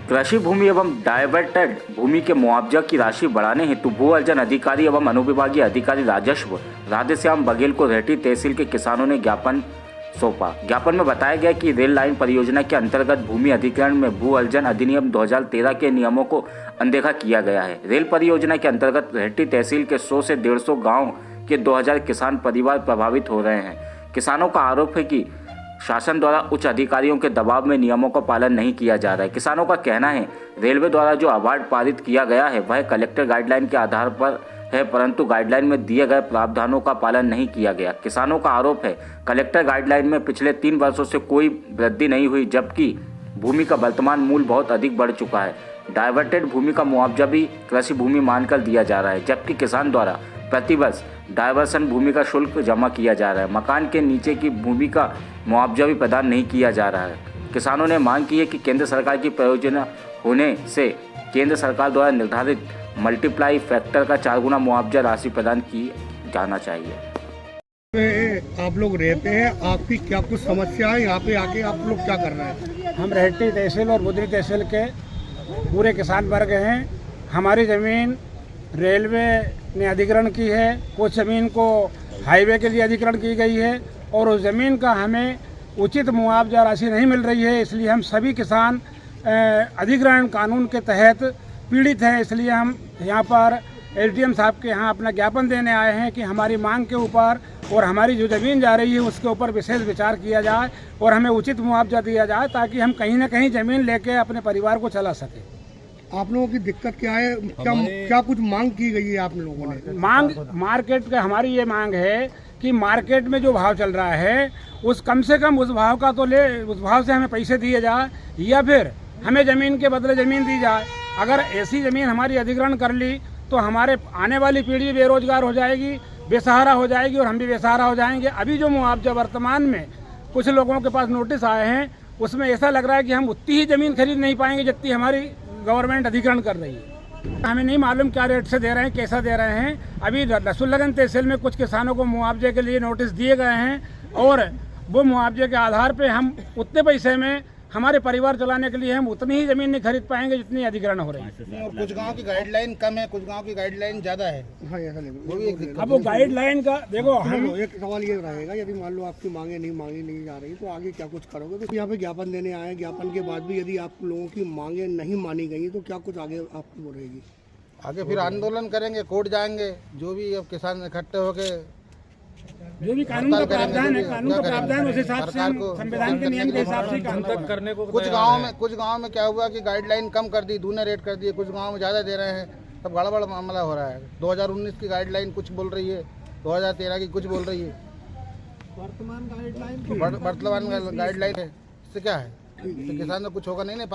कृषि भूमि एवं डाइवर्टेड भूमि के मुआवजा की राशि बढ़ाने हेतु भू अर्जन अधिकारी एवं अनुविभागीय अधिकारी राजस्व राधेश्याम बघेल को रेहटी तहसील के किसानों ने ज्ञापन सौंपा। ज्ञापन में बताया गया कि रेल लाइन परियोजना के अंतर्गत भूमि अधिग्रहण में भू अर्जन अधिनियम 2013 के नियमों को अनदेखा किया गया है। रेल परियोजना के अंतर्गत रेहटी तहसील के 100 से 150 गाँव के 2000 किसान परिवार प्रभावित हो रहे हैं। किसानों का आरोप है कि शासन द्वारा उच्च अधिकारियों के दबाव में नियमों का पालन नहीं किया जा रहा है। किसानों का कहना है रेलवे द्वारा जो अवार्ड पारित किया गया है वह कलेक्टर गाइडलाइन के आधार पर है, परंतु गाइडलाइन में दिए गए प्रावधानों का पालन नहीं किया गया। किसानों का आरोप है कलेक्टर गाइडलाइन में पिछले 3 वर्षों से कोई वृद्धि नहीं हुई, जबकि भूमि का वर्तमान मूल्य बहुत अधिक बढ़ चुका है। डाइवर्टेड भूमि का मुआवजा भी कृषि भूमि मानकर दिया जा रहा है, जबकि किसान द्वारा प्रतिवर्ष डायवर्सन भूमि का शुल्क जमा किया जा रहा है। मकान के नीचे की भूमि का मुआवजा भी प्रदान नहीं किया जा रहा है। किसानों ने मांग की है कि केंद्र सरकार की परियोजना होने से केंद्र सरकार द्वारा निर्धारित मल्टीप्लाई फैक्टर का 4 गुना मुआवजा राशि प्रदान की जाना चाहिए। आप लोग रहते हैं, आपकी क्या कुछ समस्या है? यहाँ पे आके आप लोग क्या कर रहे हैं? हम रेहटी तहसील और बुधनी तहसील के पूरे किसान वर्ग हैं। हमारी ज़मीन रेलवे ने अधिग्रहण की है, कुछ ज़मीन को हाईवे के लिए अधिग्रहण की गई है और उस ज़मीन का हमें उचित मुआवजा राशि नहीं मिल रही है। इसलिए हम सभी किसान अधिग्रहण कानून के तहत पीड़ित हैं। इसलिए हम यहाँ पर एसडीएम साहब के यहाँ अपना ज्ञापन देने आए हैं कि हमारी मांग के ऊपर और हमारी जो ज़मीन जा रही है उसके ऊपर विशेष विचार किया जाए और हमें उचित मुआवजा दिया जाए, ताकि हम कहीं ना कहीं ज़मीन लेके अपने परिवार को चला सकें। आप लोगों की दिक्कत क्या है? क्या कुछ मांग की गई है आप लोगों ने? मांग मार्केट का हमारी ये मांग है कि मार्केट में जो भाव चल रहा है उस कम से कम उस भाव का तो उस भाव से हमें पैसे दिए जाए, या फिर हमें ज़मीन के बदले ज़मीन दी जाए। अगर ऐसी ज़मीन हमारी अधिग्रहण कर ली तो हमारे आने वाली पीढ़ी बेरोजगार हो जाएगी, बेसहारा हो जाएगी और हम भी बेसहारा हो जाएंगे। अभी जो मुआवजा वर्तमान में कुछ लोगों के पास नोटिस आए हैं उसमें ऐसा लग रहा है कि हम उतनी ही ज़मीन खरीद नहीं पाएंगे जितनी हमारी गवर्नमेंट अधिग्रहण कर रही है। हमें नहीं मालूम क्या रेट से दे रहे हैं, कैसा दे रहे हैं। अभी रसूलगंज तहसील में कुछ किसानों को मुआवजे के लिए नोटिस दिए गए हैं और वो मुआवजे के आधार पे हम उतने पैसे में हमारे परिवार चलाने के लिए हम उतनी ही ज़मीन नहीं खरीद पाएंगे जितनी अधिग्रहण हो रही है। और कुछ गांव की गाइडलाइन कम है, कुछ गांव की गाइडलाइन ज़्यादा है। हाँ, ऐसा वो भी एक दिक्कत। अब वो गाइडलाइन का देखो, हम एक सवाल ये रहेगा, यदि मान लो आपकी मांगी नहीं जा रही तो आगे क्या कुछ करोगे? तो यहाँ पे ज्ञापन देने आए, ज्ञापन के बाद भी यदि आप लोगों की मांगे नहीं मानी गई तो क्या कुछ आगे आपकी वो रहेगी? आगे फिर आंदोलन करेंगे, कोर्ट जाएंगे, जो भी अब किसान इकट्ठे होके जो भी कानून का प्रावधान है, कानून का प्रावधान उस हिसाब से हम संविधान के नियम के हिसाब से काम करने को। कुछ गांव में क्या हुआ कि गाइडलाइन कम कर दी, दूने रेट कर दिए, कुछ गांव में ज़्यादा दे रहे हैं। सब गड़बड़ मामला हो रहा है। 2019 की गाइडलाइन कुछ बोल रही है, 2013 की कुछ बोल रही है। वर्तमान गाइडलाइन है, इससे क्या है? तो किसान तो कुछ होगा नहीं।